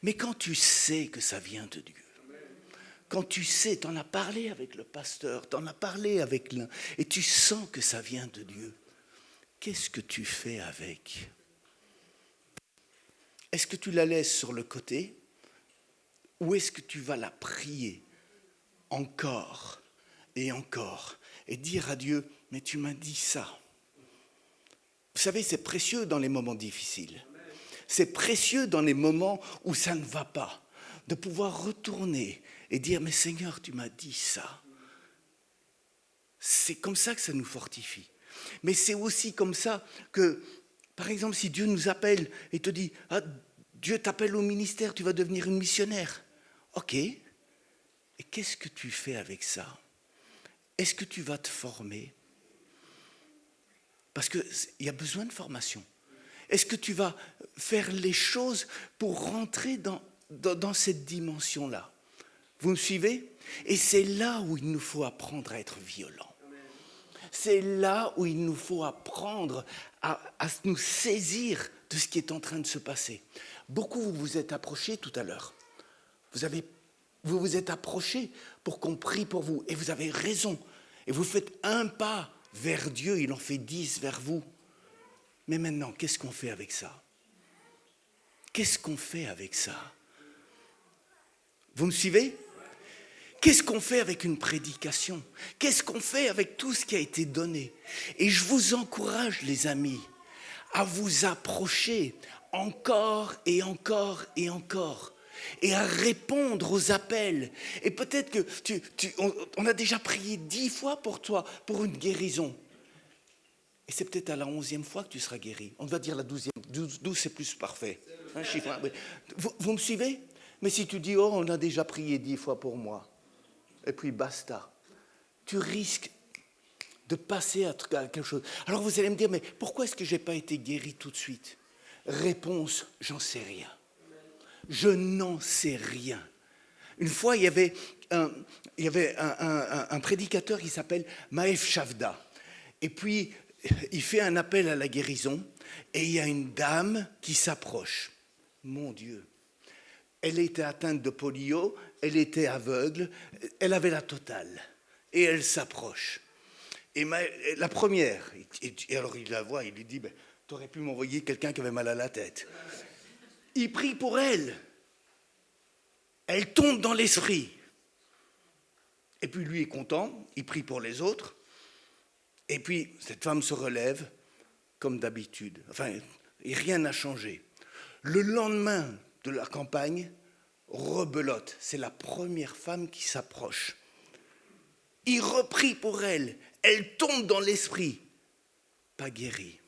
Speaker 2: Mais quand tu sais que ça vient de Dieu, quand tu sais, tu en as parlé avec le pasteur, tu en as parlé avec l'un, et tu sens que ça vient de Dieu, qu'est-ce que tu fais avec? Est-ce que tu la laisses sur le côté ou est-ce que tu vas la prier encore et encore et dire à Dieu, mais tu m'as dit ça. Vous savez, c'est précieux dans les moments difficiles. C'est précieux dans les moments où ça ne va pas, de pouvoir retourner et dire, mais Seigneur, tu m'as dit ça. C'est comme ça que ça nous fortifie. Mais c'est aussi comme ça que, par exemple, si Dieu nous appelle et te dit, ah, Dieu t'appelle au ministère, tu vas devenir une missionnaire. Ok. Et qu'est-ce que tu fais avec ça? Est-ce que tu vas te former? Parce qu'il y a besoin de formation. Est-ce que tu vas faire les choses pour rentrer dans cette dimension-là? Vous me suivez? Et c'est là où il nous faut apprendre à être violents. C'est là où il nous faut apprendre à nous saisir de ce qui est en train de se passer. Beaucoup vous vous êtes approchés tout à l'heure. Vous vous êtes approchés pour qu'on prie pour vous. Et vous avez raison. Et vous faites un pas vers Dieu, il en fait 10 vers vous. Mais maintenant, qu'est-ce qu'on fait avec ça? Qu'est-ce qu'on fait avec ça? Vous me suivez? Qu'est-ce qu'on fait avec une prédication? Qu'est-ce qu'on fait avec tout ce qui a été donné? Et je vous encourage, les amis, à vous approcher encore et encore et encore, et à répondre aux appels. Et peut-être que on a déjà prié 10 fois pour toi, pour une guérison. Et c'est peut-être à la 11e fois que tu seras guéri. On va dire la 12e. 12 c'est plus parfait. Un chiffre. Vous me suivez? Mais si tu dis, oh, on a déjà prié 10 fois pour moi, et puis basta, tu risques de passer à quelque chose. Alors vous allez me dire, mais pourquoi est-ce que je n'ai pas été guéri tout de suite? Réponse, j'en sais rien. Je n'en sais rien. Une fois, il y avait un prédicateur qui s'appelle Maëv Shavda. Et puis, il fait un appel à la guérison et il y a une dame qui s'approche. Mon Dieu. Elle était atteinte de polio, elle était aveugle, elle avait la totale. Et elle s'approche. Et la première, et alors il la voit, il lui dit, ben, tu aurais pu m'envoyer quelqu'un qui avait mal à la tête. Il prie pour elle. Elle tombe dans l'esprit. Et puis lui est content, il prie pour les autres. Et puis cette femme se relève comme d'habitude. Enfin, et rien n'a changé. Le lendemain de la campagne, rebelote. C'est la première femme qui s'approche. Il reprie pour elle. Elle tombe dans l'esprit. Pas guérie.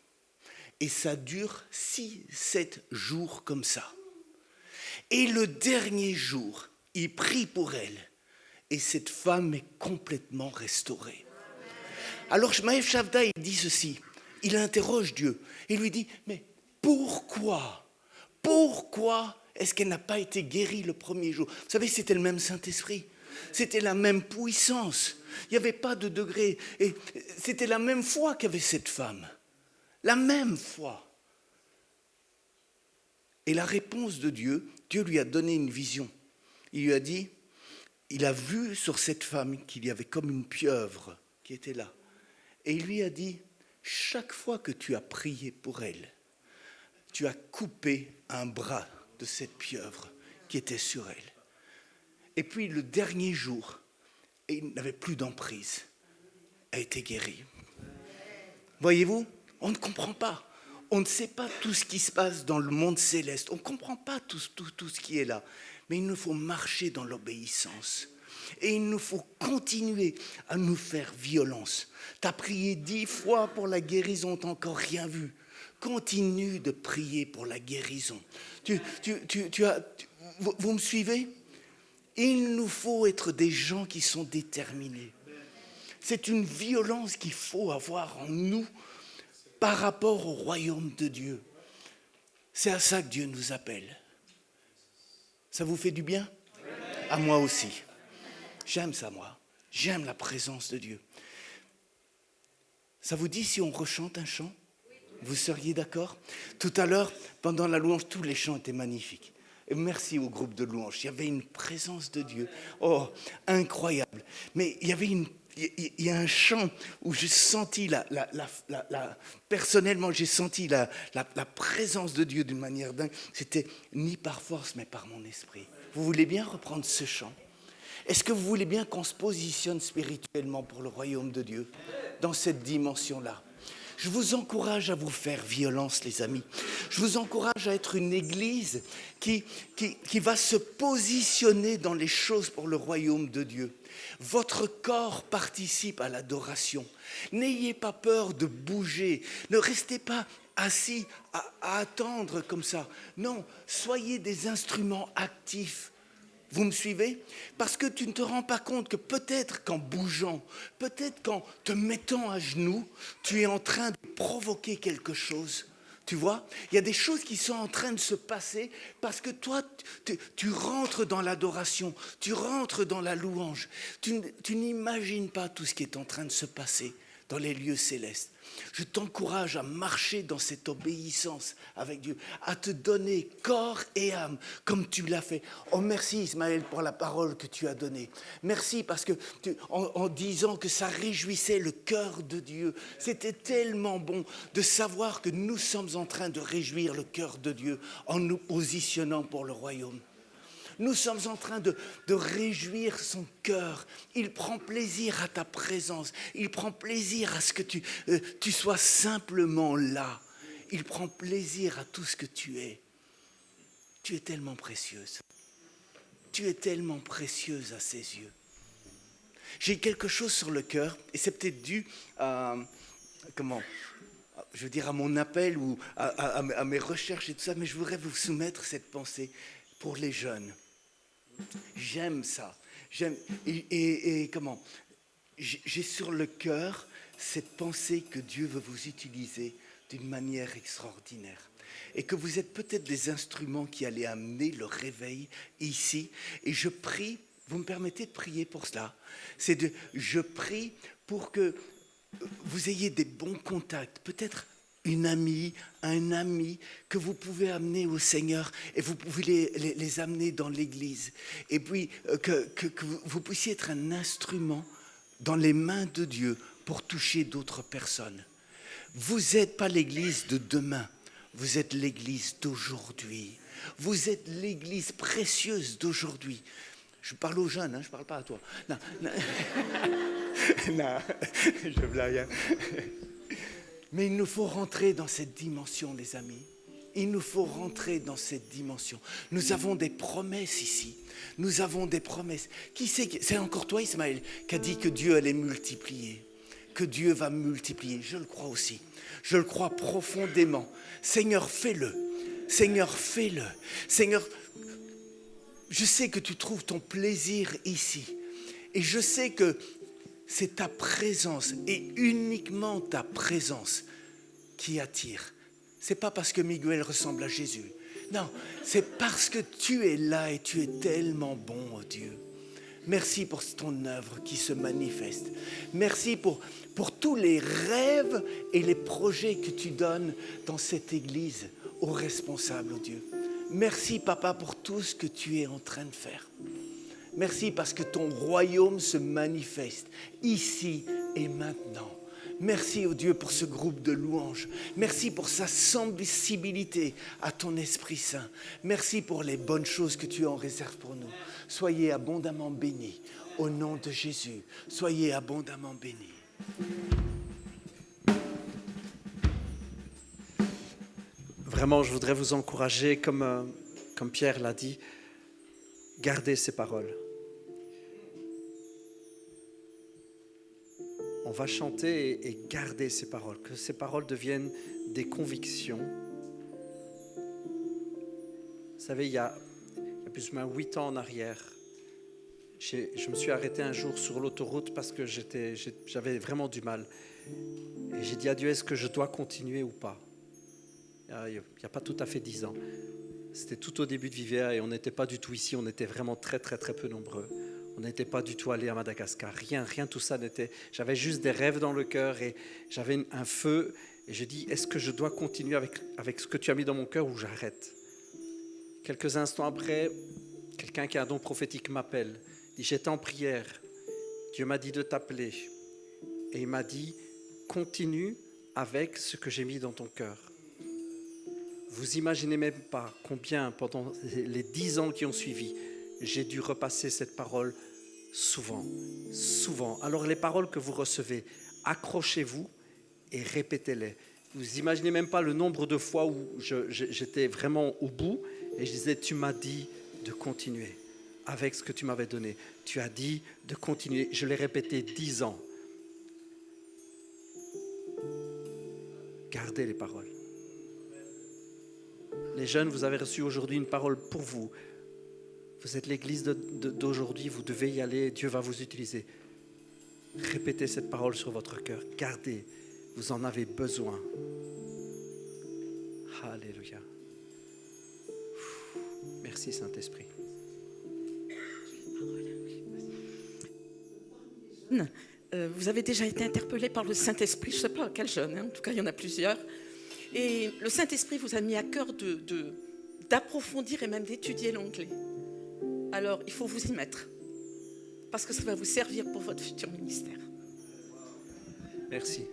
Speaker 2: Et ça dure 6-7 jours comme ça. Et le dernier jour, il prie pour elle. Et cette femme est complètement restaurée. Alors Shmaël Shavda, il dit ceci. Il interroge Dieu. Il lui dit, mais pourquoi est-ce qu'elle n'a pas été guérie le premier jour? Vous savez, c'était le même Saint-Esprit. C'était la même puissance. Il n'y avait pas de degré. Et c'était la même foi qu'avait cette femme. La même foi. Et la réponse de Dieu, Dieu lui a donné une vision. Il lui a dit, il a vu sur cette femme qu'il y avait comme une pieuvre qui était là. Et il lui a dit, chaque fois que tu as prié pour elle, tu as coupé un bras de cette pieuvre qui était sur elle. Et puis le dernier jour, et il n'avait plus d'emprise, a été guéri. Voyez-vous, on ne comprend pas. On ne sait pas tout ce qui se passe dans le monde céleste. On ne comprend pas tout ce qui est là. Mais il nous faut marcher dans l'obéissance. Et il nous faut continuer à nous faire violence. Tu as prié 10 fois pour la guérison, tu n'as encore rien vu. Continue de prier pour la guérison. Vous me suivez? Il nous faut être des gens qui sont déterminés. C'est une violence qu'il faut avoir en nous par rapport au royaume de Dieu. C'est à ça que Dieu nous appelle. Ça vous fait du bien? À moi aussi. J'aime ça, moi. J'aime la présence de Dieu. Ça vous dit si on rechante un chant? Vous seriez d'accord? Tout à l'heure, pendant la louange, tous les chants étaient magnifiques. Et merci au groupe de louange. Il y avait une présence de Dieu. Oh, incroyable. Mais il y a un chant où j'ai senti, personnellement, j'ai senti la présence de Dieu d'une manière dingue. C'était ni par force, mais par mon esprit. Vous voulez bien reprendre ce chant? Est-ce que vous voulez bien qu'on se positionne spirituellement pour le royaume de Dieu dans cette dimension-là? Je vous encourage à vous faire violence, les amis. Je vous encourage à être une église qui va se positionner dans les choses pour le royaume de Dieu. Votre corps participe à l'adoration. N'ayez pas peur de bouger. Ne restez pas assis à attendre comme ça. Non, soyez des instruments actifs. Vous me suivez? Parce que tu ne te rends pas compte que peut-être qu'en bougeant, peut-être qu'en te mettant à genoux, tu es en train de provoquer quelque chose. Tu vois? Il y a des choses qui sont en train de se passer parce que toi, tu rentres dans l'adoration, tu rentres dans la louange. Tu n'imagines pas tout ce qui est en train de se passer dans les lieux célestes. Je t'encourage à marcher dans cette obéissance avec Dieu, à te donner corps et âme comme tu l'as fait. Oh, merci Ismaël pour la parole que tu as donnée. Merci parce que en disant que ça réjouissait le cœur de Dieu, c'était tellement bon de savoir que nous sommes en train de réjouir le cœur de Dieu en nous positionnant pour le royaume. Nous sommes en train de réjouir son cœur. Il prend plaisir à ta présence. Il prend plaisir à ce que tu sois simplement là. Il prend plaisir à tout ce que tu es. Tu es tellement précieuse. Tu es tellement précieuse à ses yeux. J'ai quelque chose sur le cœur, et c'est peut-être dû à, à mon appel ou à mes recherches et tout ça, mais je voudrais vous soumettre cette pensée pour les jeunes. J'aime ça. J'ai sur le cœur cette pensée que Dieu veut vous utiliser d'une manière extraordinaire. Et que vous êtes peut-être des instruments qui allaient amener le réveil ici. Et je prie, vous me permettez de prier pour cela. Je prie pour que vous ayez des bons contacts, peut-être une amie, un ami que vous pouvez amener au Seigneur et vous pouvez les amener dans l'église. Et puis que vous puissiez être un instrument dans les mains de Dieu pour toucher d'autres personnes. Vous n'êtes pas l'église de demain, vous êtes l'église d'aujourd'hui. Vous êtes l'église précieuse d'aujourd'hui. Je parle aux jeunes, je ne parle pas à toi. Non, non. Non, je blague. Mais il nous faut rentrer dans cette dimension, les amis. Il nous faut rentrer dans cette dimension. Nous avons des promesses ici. Nous avons des promesses. Qui c'est encore toi, Ismaël, qui a dit que Dieu allait multiplier, que Dieu va multiplier. Je le crois aussi. Je le crois profondément. Seigneur, fais-le. Seigneur, fais-le. Seigneur, je sais que tu trouves ton plaisir ici. Et je sais que c'est ta présence et uniquement ta présence qui attire. C'est pas parce que Miguel ressemble à Jésus. Non, c'est parce que tu es là et tu es tellement bon, oh Dieu. Merci pour ton œuvre qui se manifeste. Merci pour tous les rêves et les projets que tu donnes dans cette église aux responsables, oh Dieu. Merci, Papa, pour tout ce que tu es en train de faire. Merci parce que ton royaume se manifeste ici et maintenant. Merci, oh Dieu, pour ce groupe de louanges. Merci pour sa sensibilité à ton Esprit Saint. Merci pour les bonnes choses que tu en réserves pour nous. Soyez abondamment bénis. Au nom de Jésus, soyez abondamment bénis.
Speaker 1: Vraiment, je voudrais vous encourager, comme Pierre l'a dit, gardez ces paroles. On va chanter et garder ces paroles, que ces paroles deviennent des convictions. Vous savez, il y a plus ou moins 8 ans en arrière, je me suis arrêté un jour sur l'autoroute parce que j'avais vraiment du mal. Et j'ai dit à Dieu, est-ce que je dois continuer ou pas ? Il n'y a pas tout à fait 10 ans. C'était tout au début de Vivière et on n'était pas du tout ici, on était vraiment très très très peu nombreux. On n'était pas du tout allé à Madagascar, rien tout ça n'était. J'avais juste des rêves dans le cœur et j'avais un feu. Et je dis, est-ce que je dois continuer avec ce que tu as mis dans mon cœur ou j'arrête ? Quelques instants après, quelqu'un qui a un don prophétique m'appelle. Il dit, j'étais en prière, Dieu m'a dit de t'appeler. Et il m'a dit, continue avec ce que j'ai mis dans ton cœur. Vous imaginez même pas combien, pendant les 10 ans qui ont suivi, j'ai dû repasser cette parole souvent. Alors les paroles que vous recevez, accrochez-vous et répétez-les. Vous imaginez même pas le nombre de fois où j'étais vraiment au bout et je disais, tu m'as dit de continuer avec ce que tu m'avais donné. Tu as dit de continuer. Je l'ai répété 10 ans. Gardez les paroles. Les jeunes, vous avez reçu aujourd'hui une parole pour vous. Vous êtes l'église d'aujourd'hui, vous devez y aller, Dieu va vous utiliser. Répétez cette parole sur votre cœur, gardez, vous en avez besoin. Alléluia. Merci Saint-Esprit.
Speaker 3: Vous avez déjà été interpellé par le Saint-Esprit, je ne sais pas quel jeune, en tout cas il y en a plusieurs. Et le Saint-Esprit vous a mis à cœur d'approfondir et même d'étudier l'anglais. Alors, il faut vous y mettre, parce que ça va vous servir pour votre futur ministère.
Speaker 1: Merci.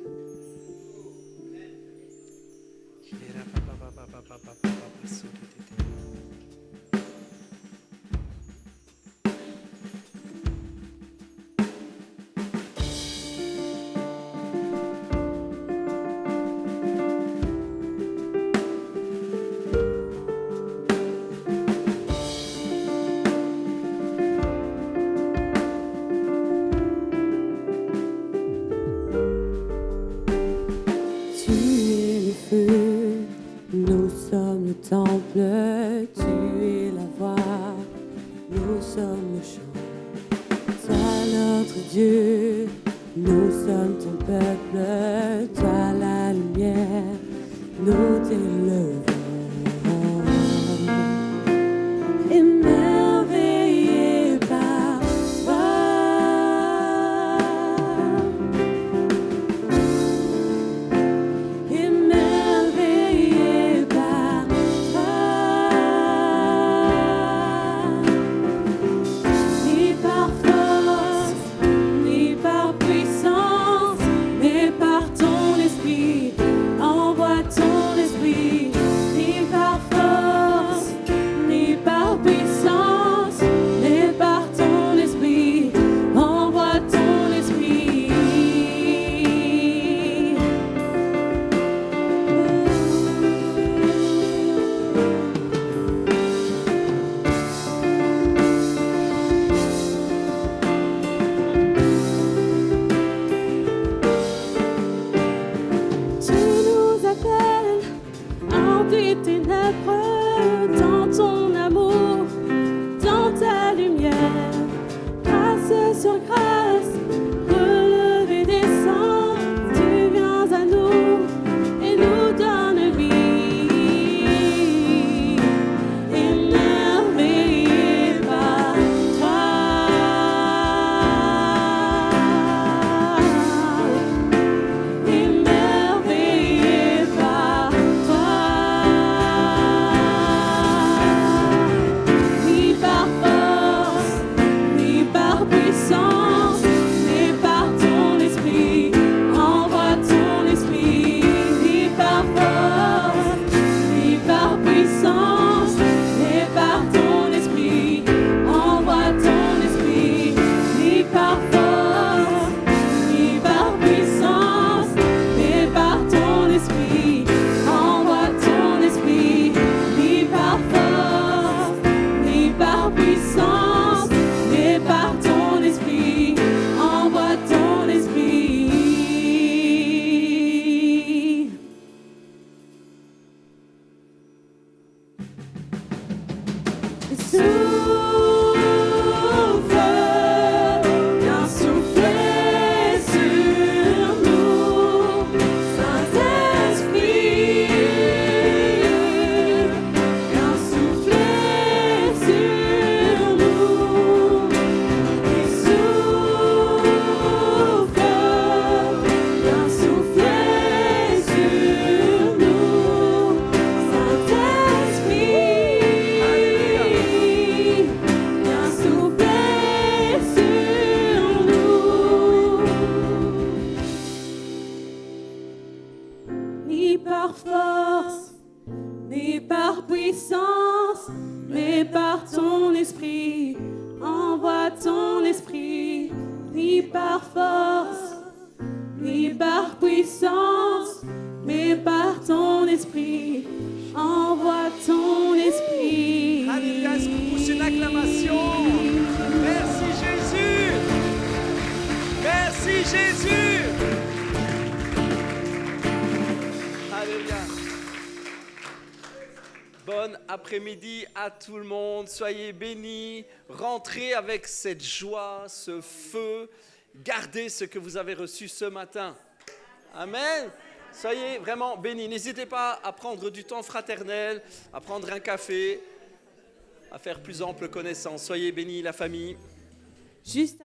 Speaker 4: Nous sommes le temple, tu es la voix, nous sommes le chant. Toi notre Dieu, nous sommes ton peuple, toi la lumière, nous t'élevons. Émerveillés par toi. viens souffler sur nous, Saint-Esprit, viens souffler sur nous, et souffle, viens souffler sur nous, Saint-Esprit, viens souffler sur nous. Ni par force, ni par puissance, mais par ton esprit, envoie ton esprit. Ni par force, ni par puissance, mais par ton esprit, envoie ton esprit.
Speaker 1: Alléluia, est-ce qu'on pousse une acclamation? Merci Jésus. Merci Jésus. Alléluia. Bon après-midi à tout le monde. Soyez bénis. Rentrez avec cette joie, ce feu. Gardez ce que vous avez reçu ce matin. Amen. Soyez vraiment bénis. N'hésitez pas à prendre du temps fraternel, à prendre un café, à faire plus ample connaissance. Soyez bénis, la famille.
Speaker 4: Juste